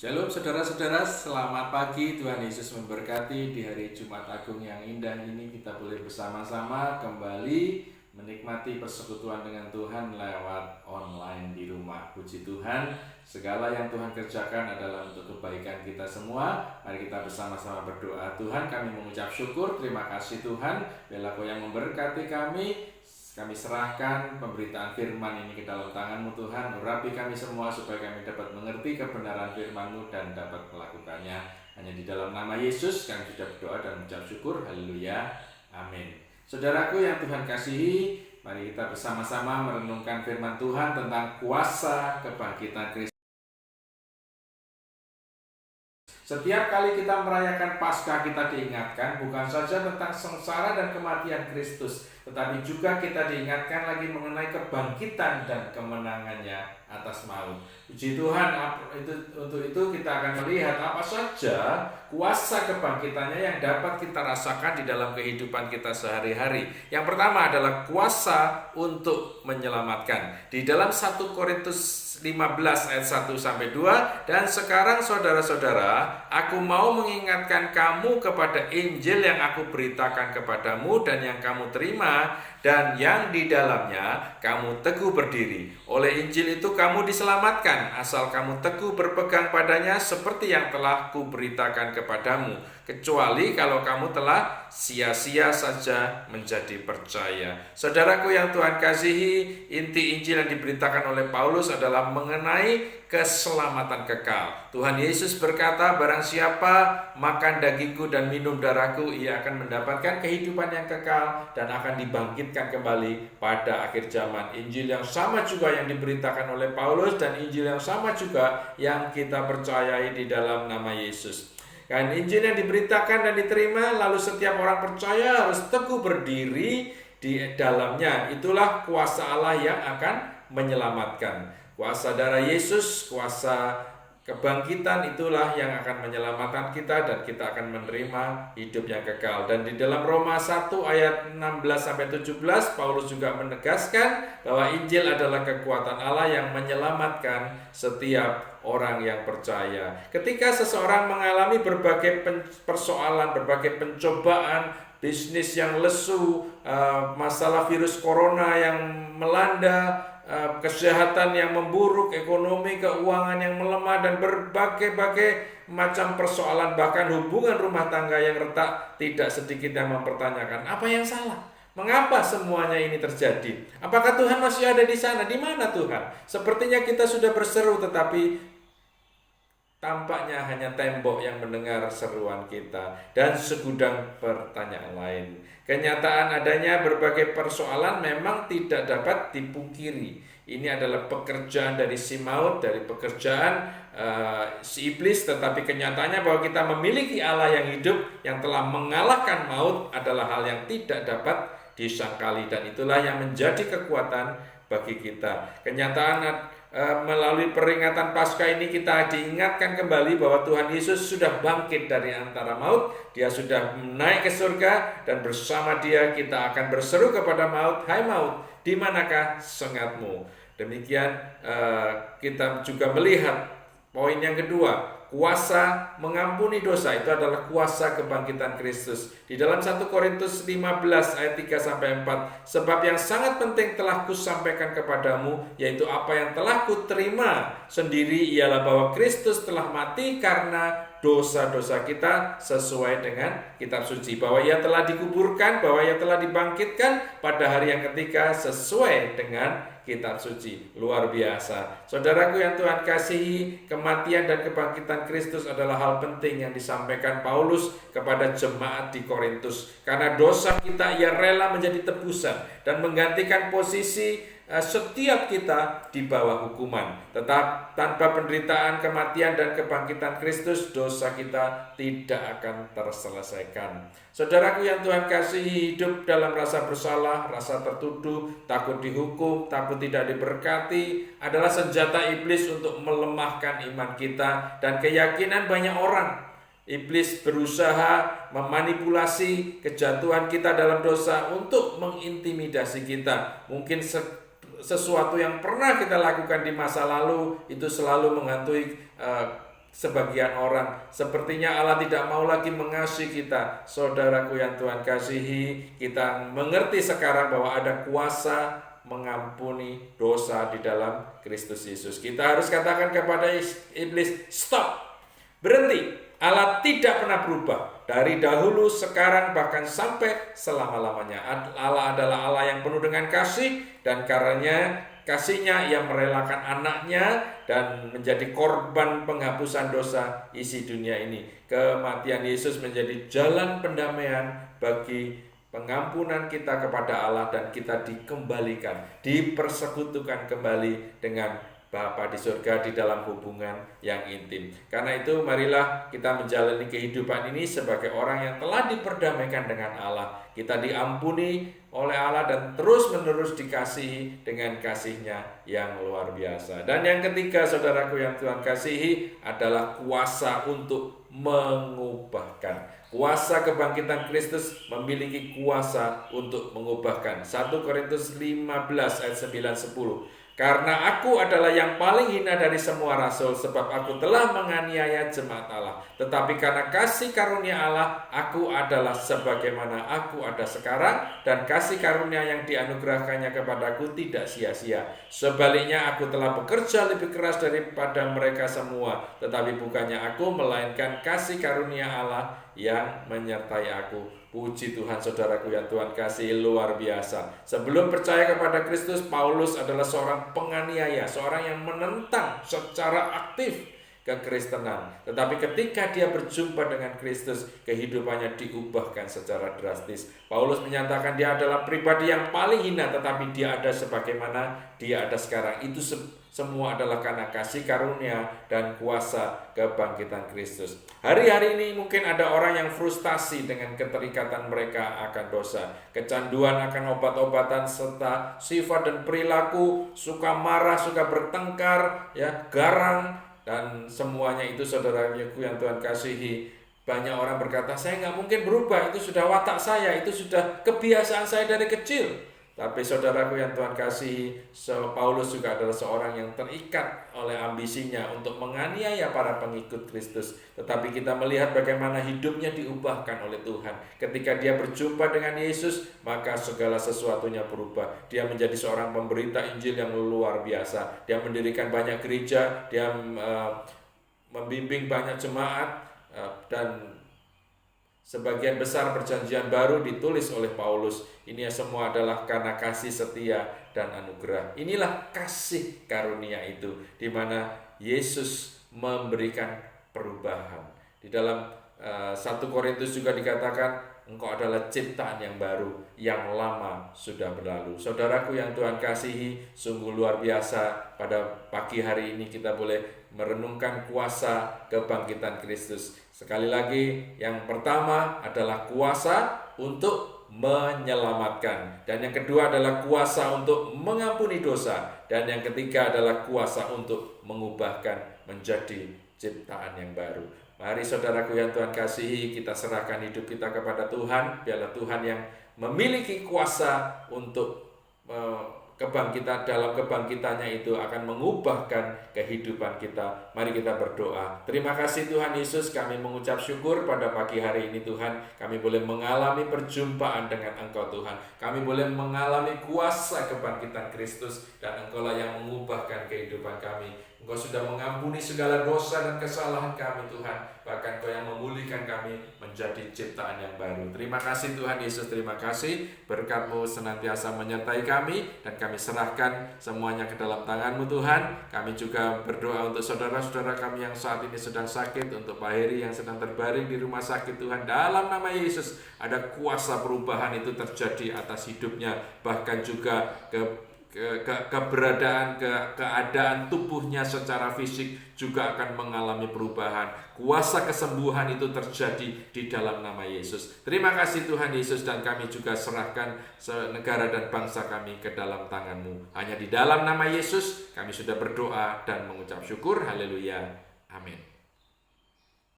Shalom saudara-saudara, selamat pagi. Tuhan Yesus memberkati. Di hari Jumat Agung yang indah ini kita boleh bersama-sama kembali menikmati persekutuan dengan Tuhan lewat online di rumah. Puji Tuhan, segala yang Tuhan kerjakan adalah untuk kebaikan kita semua. Mari kita bersama-sama berdoa. Tuhan, kami mengucap syukur, terima kasih Tuhan, biarlah Kau yang memberkati kami. Kami serahkan pemberitaan firman ini ke dalam tangan-Mu Tuhan. Urapi kami semua supaya kami dapat mengerti kebenaran firman-Mu dan dapat melakukannya. Hanya di dalam nama Yesus kami sudah berdoa dan mengucap syukur. Haleluya. Amin. Saudaraku yang Tuhan kasihi, mari kita bersama-sama merenungkan firman Tuhan tentang kuasa kebangkitan Kristus. Setiap kali kita merayakan Paskah, kita diingatkan bukan saja tentang sengsara dan kematian Kristus, tetapi juga kita diingatkan lagi mengenai kebangkitan dan kemenangannya atas maut. Puji Tuhan, untuk itu kita akan melihat apa saja kuasa kebangkitannya yang dapat kita rasakan di dalam kehidupan kita sehari-hari. Yang pertama adalah kuasa untuk menyelamatkan. Di dalam 1 Korintus 15 ayat 1-2, dan sekarang saudara-saudara, aku mau mengingatkan kamu kepada Injil yang aku beritakan kepadamu dan yang kamu terima dan yang di dalamnya kamu teguh berdiri. Oleh Injil itu kamu diselamatkan, asal kamu teguh berpegang padanya seperti yang telah kuberitakan kepadamu, kecuali kalau kamu telah sia-sia saja menjadi percaya. Saudaraku yang Tuhan kasihi, inti Injil yang diberitakan oleh Paulus adalah mengenai keselamatan kekal. Tuhan Yesus berkata, barang siapa makan dagingku dan minum darahku, ia akan mendapatkan kehidupan yang kekal dan akan dibangkitkan kembali pada akhir zaman. Injil yang sama juga yang diberitakan oleh Paulus dan Injil yang sama juga yang kita percayai di dalam nama Yesus. Kan Injil yang diberitakan dan diterima, lalu setiap orang percaya harus teguh berdiri di dalamnya. Itulah kuasa Allah yang akan menyelamatkan. Kuasa darah Yesus, kuasa kebangkitan itulah yang akan menyelamatkan kita dan kita akan menerima hidup yang kekal. Dan di dalam Roma 1 ayat 16-17 Paulus juga menegaskan bahwa Injil adalah kekuatan Allah yang menyelamatkan setiap orang yang percaya. Ketika seseorang mengalami berbagai persoalan, berbagai pencobaan, bisnis yang lesu, masalah virus corona yang melanda, kesehatan yang memburuk, ekonomi, keuangan yang melemah, dan berbagai macam persoalan, bahkan hubungan rumah tangga yang retak, tidak sedikit yang mempertanyakan apa yang salah. Mengapa semuanya ini terjadi? Apakah Tuhan masih ada di sana? Di mana Tuhan? Sepertinya kita sudah berseru, tetapi tampaknya hanya tembok yang mendengar seruan kita dan segudang pertanyaan lain. Kenyataan adanya berbagai persoalan memang tidak dapat dipungkiri. Ini adalah pekerjaan dari si maut, dari pekerjaan si iblis, tetapi kenyataannya bahwa kita memiliki Allah yang hidup, yang telah mengalahkan maut adalah hal yang tidak dapat disangkali, dan itulah yang menjadi kekuatan bagi kita. Kenyataan melalui peringatan Paskah ini kita diingatkan kembali bahwa Tuhan Yesus sudah bangkit dari antara maut. Dia sudah naik ke surga, dan bersama Dia kita akan berseru kepada maut, hai maut, di manakah sengatmu? Demikian kita juga melihat poin yang kedua, kuasa mengampuni dosa. Itu adalah kuasa kebangkitan Kristus. Di dalam 1 Korintus 15 ayat 3-4, sebab yang sangat penting telah kusampaikan kepadamu, yaitu apa yang telah kuterima sendiri, ialah bahwa Kristus telah mati karena dosa-dosa kita sesuai dengan kitab suci, bahwa Ia telah dikuburkan, bahwa Ia telah dibangkitkan pada hari yang ketiga sesuai dengan kitab suci. Luar biasa. Saudaraku yang Tuhan kasihi, kematian dan kebangkitan Kristus adalah hal penting yang disampaikan Paulus kepada jemaat di Korintus. Karena dosa kita Ia rela menjadi tebusan dan menggantikan posisi setiap kita di bawah hukuman. Tetap tanpa penderitaan, kematian, dan kebangkitan Kristus, dosa kita tidak akan terselesaikan. Saudaraku yang Tuhan kasihi, hidup dalam rasa bersalah, rasa tertuduh, takut dihukum, takut tidak diberkati adalah senjata iblis untuk melemahkan iman kita dan keyakinan banyak orang. Iblis berusaha memanipulasi kejatuhan kita dalam dosa untuk mengintimidasi kita. Mungkin sesuatu yang pernah kita lakukan di masa lalu itu selalu menghantui sebagian orang. Sepertinya Allah tidak mau lagi mengasihi kita. Saudaraku yang Tuhan kasihi, kita mengerti sekarang bahwa ada kuasa mengampuni dosa di dalam Kristus Yesus. Kita harus katakan kepada iblis, stop, berhenti. Allah tidak pernah berubah. Dari dahulu, sekarang, bahkan sampai selama-lamanya. Allah adalah Allah yang penuh dengan kasih, dan karenanya kasihnya ia merelakan anaknya dan menjadi korban penghapusan dosa isi dunia ini. Kematian Yesus menjadi jalan pendamaian bagi pengampunan kita kepada Allah, dan kita dikembalikan, dipersekutukan kembali dengan Bapa di surga di dalam hubungan yang intim. Karena itu marilah kita menjalani kehidupan ini sebagai orang yang telah diperdamaikan dengan Allah. Kita diampuni oleh Allah dan terus-menerus dikasihi dengan kasih-Nya yang luar biasa. Dan yang ketiga, saudaraku yang Tuhan kasihi, adalah kuasa untuk mengubahkan. Kuasa kebangkitan Kristus memiliki kuasa untuk mengubahkan. 1 Korintus 15 ayat 9-10. Karena aku adalah yang paling hina dari semua rasul, sebab aku telah menganiaya jemaat Allah. Tetapi karena kasih karunia Allah, aku adalah sebagaimana aku ada sekarang, dan kasih karunia yang dianugerahkannya kepadaku tidak sia-sia. Sebaliknya aku telah bekerja lebih keras daripada mereka semua, tetapi bukannya aku, melainkan kasih karunia Allah yang menyertai aku. Puji Tuhan, saudaraku yang Tuhan kasih, luar biasa. Sebelum percaya kepada Kristus, Paulus adalah seorang penganiaya, seorang yang menentang secara aktif kekristenan. Tetapi ketika dia berjumpa dengan Kristus, kehidupannya diubahkan secara drastis. Paulus menyatakan dia adalah pribadi yang paling hina, tetapi dia ada sebagaimana dia ada sekarang. Itu semua adalah karena kasih karunia dan kuasa kebangkitan Kristus. Hari-hari ini mungkin ada orang yang frustasi dengan keterikatan mereka akan dosa, kecanduan akan obat-obatan, serta sifat dan perilaku suka marah, suka bertengkar, garang, dan semuanya itu, saudaraku yang Tuhan kasihi. Banyak orang berkata, saya nggak mungkin berubah, itu sudah watak saya, itu sudah kebiasaan saya dari kecil. Tapi saudaraku yang Tuhan kasihi, Paulus juga adalah seorang yang terikat oleh ambisinya untuk menganiaya para pengikut Kristus. Tetapi kita melihat bagaimana hidupnya diubahkan oleh Tuhan. Ketika dia berjumpa dengan Yesus, maka segala sesuatunya berubah. Dia menjadi seorang pemberita Injil yang luar biasa. Dia mendirikan banyak gereja, dia membimbing banyak jemaat, dan sebagian besar perjanjian baru ditulis oleh Paulus. Ini semua adalah karena kasih setia dan anugerah. Inilah kasih karunia itu, di mana Yesus memberikan perubahan. Di dalam 1 Korintus juga dikatakan, engkau adalah ciptaan yang baru, yang lama sudah berlalu. Saudaraku yang Tuhan kasihi, sungguh luar biasa. Pada pagi hari ini kita boleh merenungkan kuasa kebangkitan Kristus. Sekali lagi, yang pertama adalah kuasa untuk menyelamatkan, dan yang kedua adalah kuasa untuk mengampuni dosa, dan yang ketiga adalah kuasa untuk mengubahkan menjadi ciptaan yang baru. Mari saudaraku yang Tuhan kasihi, kita serahkan hidup kita kepada Tuhan. Biarlah Tuhan yang memiliki kuasa untuk kebangkitan, dalam kebangkitannya itu akan mengubahkan kehidupan kita. Mari kita berdoa. Terima kasih Tuhan Yesus, kami mengucap syukur pada pagi hari ini Tuhan. Kami boleh mengalami perjumpaan dengan Engkau Tuhan. Kami boleh mengalami kuasa kebangkitan Kristus, dan Engkau lah yang mengubahkan kehidupan kami. Engkau sudah mengampuni segala dosa dan kesalahan kami Tuhan. Bahkan Engkau yang memulihkan kami menjadi ciptaan yang baru. Terima kasih Tuhan Yesus, terima kasih. Berkat-Mu senantiasa menyertai kami, dan kami serahkan semuanya ke dalam tangan-Mu Tuhan. Kami juga berdoa untuk saudara-saudara kami yang saat ini sedang sakit, untuk Pak Heri yang sedang terbaring di rumah sakit Tuhan. Dalam nama Yesus, ada kuasa perubahan itu terjadi atas hidupnya. Bahkan juga keadaan tubuhnya secara fisik juga akan mengalami perubahan. Kuasa kesembuhan itu terjadi di dalam nama Yesus. Terima kasih Tuhan Yesus, dan kami juga serahkan negara dan bangsa kami ke dalam tangan-Mu. Hanya di dalam nama Yesus kami sudah berdoa dan mengucap syukur. Haleluya. Amin.